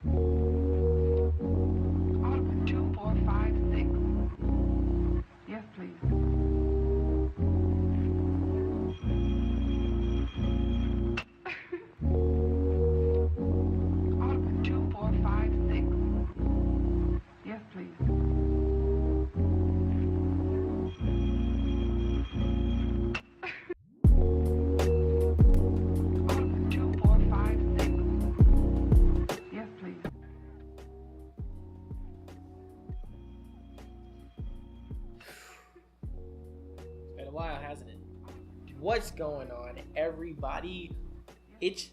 Audible 2456. Yes, please. Audible 2456. Yes, please. Audible 2456. Yes, please. It's been a while, hasn't it? What's going on, everybody? It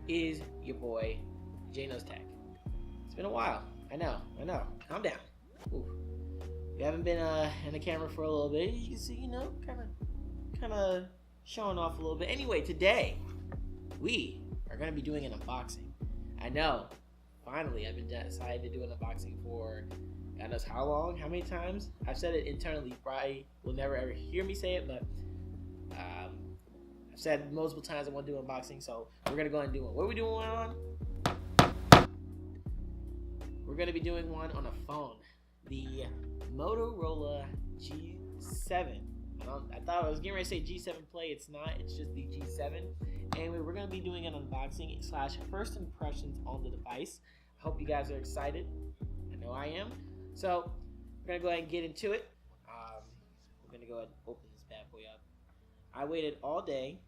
is your boy, Gnosis Tech. It's been a while. I know. Calm down. Ooh. We haven't been in the camera for a little bit. You can see, kind of showing off a little bit. Anyway, today we are going to be doing an unboxing. I know. Finally, I've been decided to do an unboxing for God knows how long, how many times. I've said it internally. You probably will never ever hear me say it, but I've said multiple times I want to do an unboxing, so we're going to go ahead and do one. What are we doing one on? We're going to be doing one on a phone. The Motorola G7. I thought I was getting ready to say G7 Play. It's not. It's just the G7. Anyway, we're going to be doing an unboxing / first impressions on the device. I hope you guys are excited. I know I am. So we're going to go ahead and get into it. We're going to go ahead and open this bad boy up. I waited all day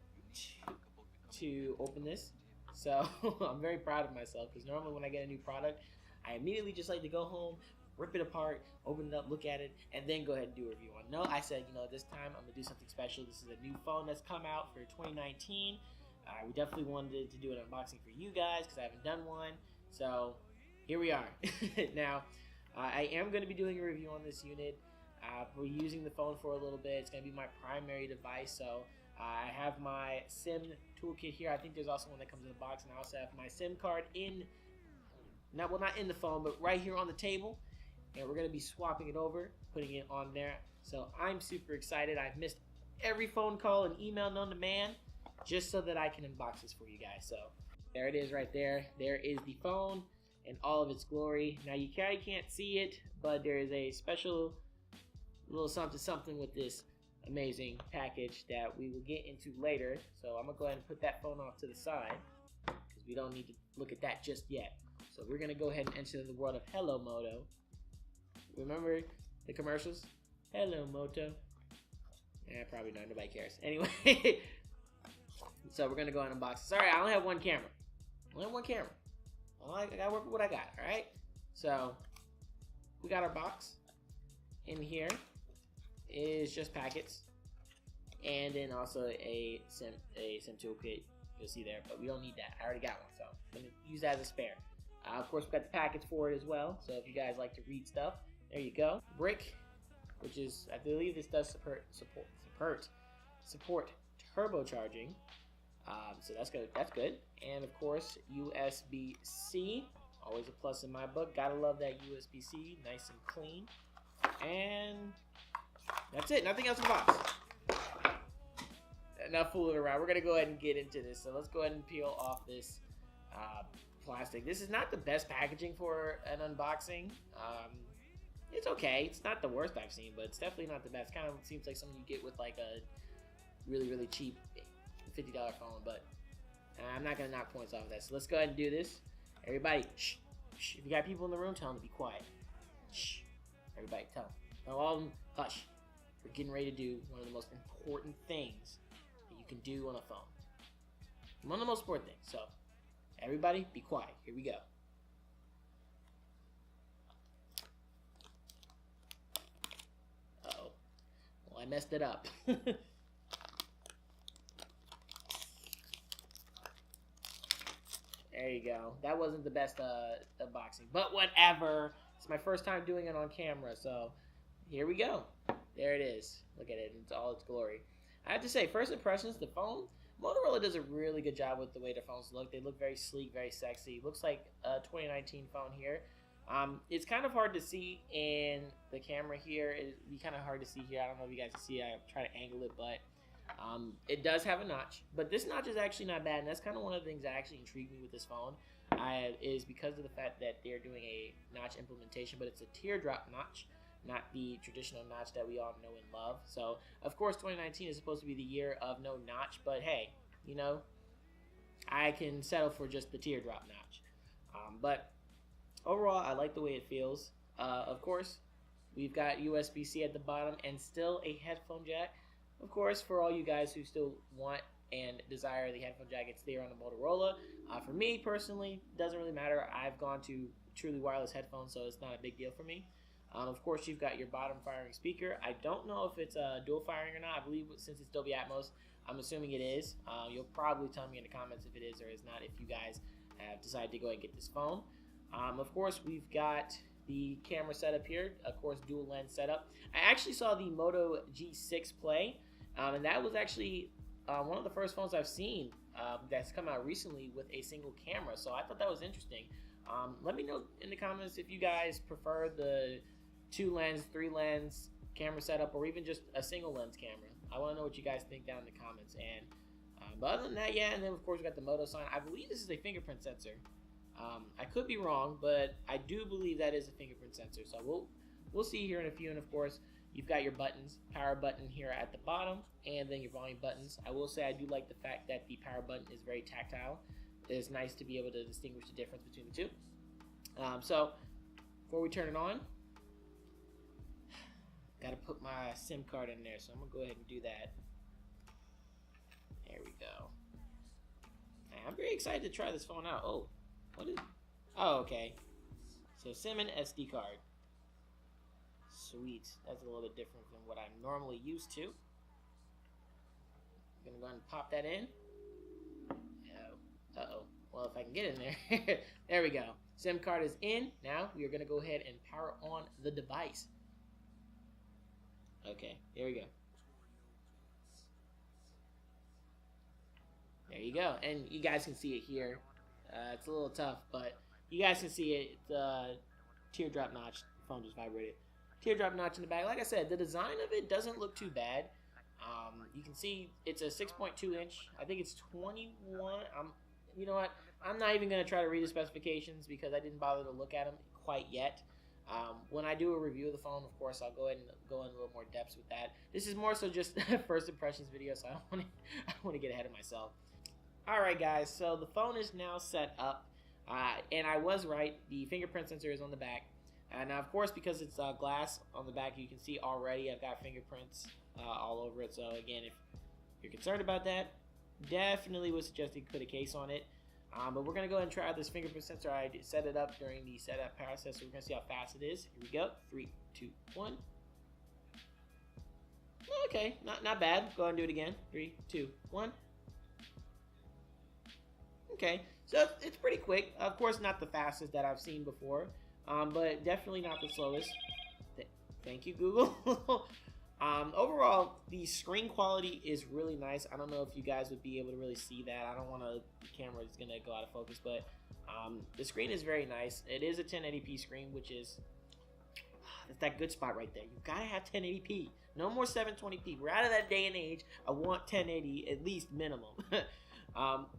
to open this. So I'm very proud of myself because normally when I get a new product, I immediately just like to go home, rip it apart, open it up, look at it, and then go ahead and do a review on it. No, I said, this time I'm going to do something special. This is a new phone that's come out for 2019. We definitely wanted to do an unboxing for you guys because I haven't done one. So here we are. Now, I am going to be doing a review on this unit. We're using the phone for a little bit. It's going to be my primary device. So I have my SIM toolkit here. I think there's also one that comes in the box. And I also have my SIM card not in the phone, but right here on the table. And we're going to be swapping it over, putting it on there. So I'm super excited. I've missed every phone call and email known to man just so that I can unbox this for you guys. So there it is right there. There is the phone in all of its glory. Now you can't see it, but there is a special little something with this amazing package that we will get into later. So I'm going to go ahead and put that phone off to the side because we don't need to look at that just yet. So we're going to go ahead and enter the world of Hello Moto. Remember the commercials? Hello Moto. Probably not. Nobody cares. Anyway, so we're going to go ahead and unbox it. Sorry, I only have one camera. I got to work with what I got, all right? So we got our box. In here is just packets. And then also a SIM toolkit. You'll see there, but we don't need that. I already got one, so I'm going to use that as a spare. Of course, we got the packets for it as well. So if you guys like to read stuff, there you go. Brick, which is, I believe this does support turbocharging. So that's good. And of course, USB-C, always a plus in my book. Gotta love that USB-C, nice and clean. And that's it. Nothing else in the box. Enough fooling around. We're gonna go ahead and get into this. So let's go ahead and peel off this plastic. This is not the best packaging for an unboxing. It's okay. It's not the worst I've seen, but it's definitely not the best. Kind of seems like something you get with like a really, really cheap $50 phone, but I'm not going to knock points off of that. So let's go ahead and do this. Everybody, shh, shh. If you got people in the room, tell them to be quiet. Shh. Everybody, tell them. Tell all of them, hush. We're getting ready to do one of the most important things that you can do on a phone. One of the most important things. So, everybody, be quiet. Here we go. Uh-oh. Well, I messed it up. There you go. That wasn't the best unboxing, but whatever. It's my first time doing it on camera, so here we go. There it is. Look at it in all its glory. I have to say, first impressions, the phone, Motorola does a really good job with the way their phones look. They look very sleek, very sexy. Looks like a 2019 phone here. It's kind of hard to see in the camera here. It'd be kind of hard to see here. I don't know if you guys can see it. I try to angle it, but it does have a notch. But this notch is actually not bad, and that's kind of one of the things that actually intrigued me with this phone. is because of the fact that they're doing a notch implementation, but it's a teardrop notch, not the traditional notch that we all know and love. So, of course, 2019 is supposed to be the year of no notch, but hey, you know, I can settle for just the teardrop notch. But overall, I like the way it feels. Of course, we've got USB-C at the bottom and still a headphone jack. Of course, for all you guys who still want and desire the headphone jack, it's there on the Motorola. For me personally, doesn't really matter. I've gone to truly wireless headphones, so it's not a big deal for me. Of course, you've got your bottom firing speaker. I don't know if it's dual firing or not. I believe since it's Dolby Atmos, I'm assuming it is. You'll probably tell me in the comments if it is or is not, if you guys have decided to go ahead and get this phone. Of course, we've got the camera setup here. Of course, dual lens setup. I actually saw the Moto G6 play, and that was actually one of the first phones I've seen that's come out recently with a single camera. So I thought that was interesting. Let me know in the comments if you guys prefer the 2-lens, 3-lens camera setup, or even just a single lens camera. I want to know what you guys think down in the comments. And but other than that, yeah. And then of course we got the Moto sign. I believe this is a fingerprint sensor. I could be wrong, but I do believe that is a fingerprint sensor. So we'll see here in a few. And of course, you've got your buttons, power button here at the bottom, and then your volume buttons. I will say I do like the fact that the power button is very tactile. It's nice to be able to distinguish the difference between the two. So before we turn it on, got to put my SIM card in there. So I'm gonna go ahead and do that. There we go. I'm very excited to try this phone out. Oh, what is? Oh, okay. So SIM and SD card. Sweet. That's a little bit different than what I'm normally used to. I'm gonna go ahead and pop that in. Uh-oh. Well, if I can get in there. There we go. SIM card is in. Now we are gonna go ahead and power on the device. Okay, there we go. There you go. And you guys can see it here. It's a little tough, but you guys can see it. It's teardrop notch. The phone just vibrated. Teardrop notch in the back. Like I said, the design of it doesn't look too bad. You can see it's a 6.2 inch. I think it's 21. You know what? I'm not even going to try to read the specifications because I didn't bother to look at them quite yet. When I do a review of the phone, of course, I'll go ahead and go in a little more depth with that. This is more so just first impressions video, so I don't want to get ahead of myself. Alright guys, so the phone is now set up, and I was right, the fingerprint sensor is on the back. Now of course, because it's glass on the back, you can see already I've got fingerprints all over it. So again, if you're concerned about that, definitely would suggest you put a case on it. But we're going to go ahead and try out this fingerprint sensor. I set it up during the setup process, so we're going to see how fast it is. Here we go, 3, 2, 1. Okay, not bad. Go ahead and do it again, 3, 2, 1. Okay, so it's pretty quick. Of course, not the fastest that I've seen before, but definitely not the slowest. Thank you, Google. Overall, the screen quality is really nice. I don't know if you guys would be able to really see that. I don't want to, the camera is going to go out of focus, but the screen is very nice. It is a 1080p screen, which is, that's that good spot right there. You've got to have 1080p. No more 720p. We're out of that day and age. I want 1080 at least minimum. But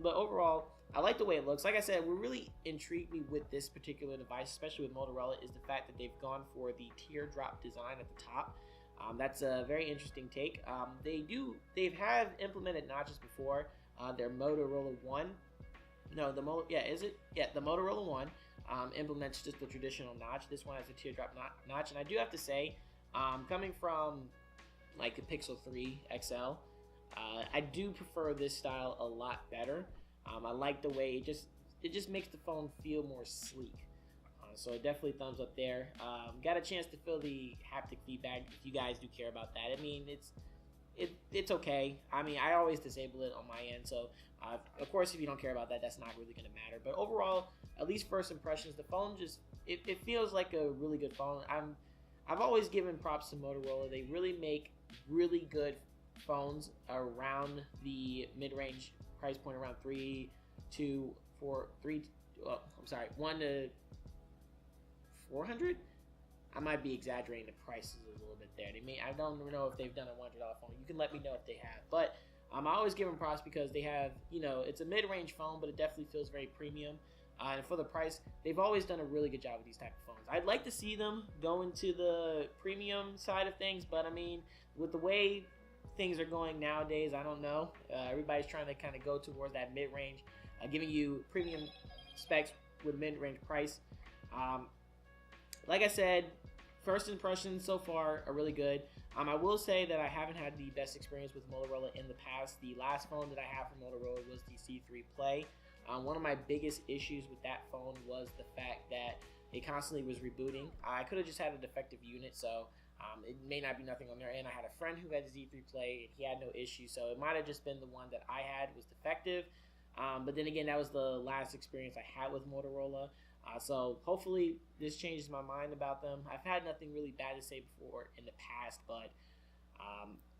overall, I like the way it looks. Like I said, what really intrigued me with this particular device, especially with Motorola, is the fact that they've gone for the teardrop design at the top. That's a very interesting take. They have implemented notches before. Their Motorola One, no, the Motorola One implements just the traditional notch. This one has a teardrop notch, and I do have to say, coming from like the Pixel 3 XL, I do prefer this style a lot better. I like the way it just makes the phone feel more sleek. So definitely thumbs up there. Got a chance to feel the haptic feedback if you guys do care about that. I mean, it's okay. I mean, I always disable it on my end. So of course, if you don't care about that, that's not really going to matter. But overall, at least first impressions, the phone just it feels like a really good phone. I've always given props to Motorola. They really make really good phones around the mid-range price point, around 1 to 400. I might be exaggerating the prices a little bit there. I don't know if they've done a $100 phone. You can let me know if they have. But I always give them props because they have, it's a mid-range phone, but it definitely feels very premium. And for the price, they've always done a really good job with these type of phones. I'd like to see them go into the premium side of things, but I mean, with the way things are going nowadays, I don't know. Everybody's trying to kind of go towards that mid-range, giving you premium specs with mid-range price. Like I said, first impressions so far are really good. I will say that I haven't had the best experience with Motorola in the past. The last phone that I had from Motorola was the C3 Play. One of my biggest issues with that phone was the fact that it constantly was rebooting. I could have just had a defective unit, so it may not be nothing on their end. I had a friend who had a Z3 Play, and he had no issue, so it might have just been the one that I had was defective. But then again, that was the last experience I had with Motorola. So hopefully this changes my mind about them. I've had nothing really bad to say before in the past, but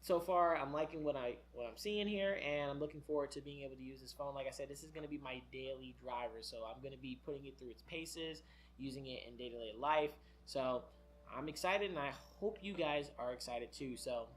so far I'm liking what I'm seeing here, and I'm looking forward to being able to use this phone. Like I said, this is going to be my daily driver, so I'm going to be putting it through its paces, using it in day-to-day life. So I'm excited, and I hope you guys are excited too. So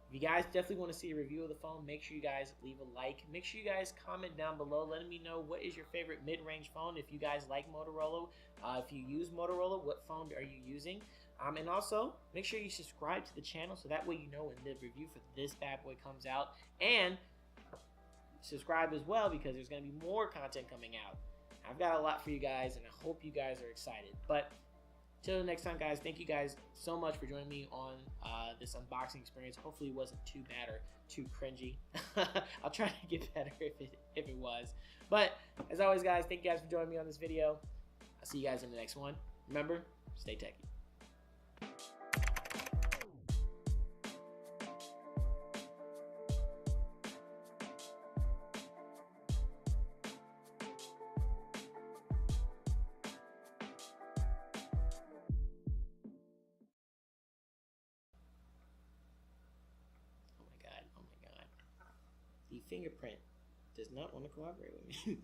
if you guys definitely want to see a review of the phone, make sure you guys leave a like. Make sure you guys comment down below letting me know what is your favorite mid-range phone. If you guys like Motorola, if you use Motorola, what phone are you using? And also, make sure you subscribe to the channel so that way you know when the review for this bad boy comes out. And subscribe as well because there's going to be more content coming out. I've got a lot for you guys, and I hope you guys are excited. But till the next time, guys, thank you guys so much for joining me on this unboxing experience. Hopefully it wasn't too bad or too cringy. I'll try to get better if it was. But as always, guys, thank you guys for joining me on this video. I'll see you guys in the next one. Remember, stay techy. Oh my god. The fingerprint does not want to cooperate with me.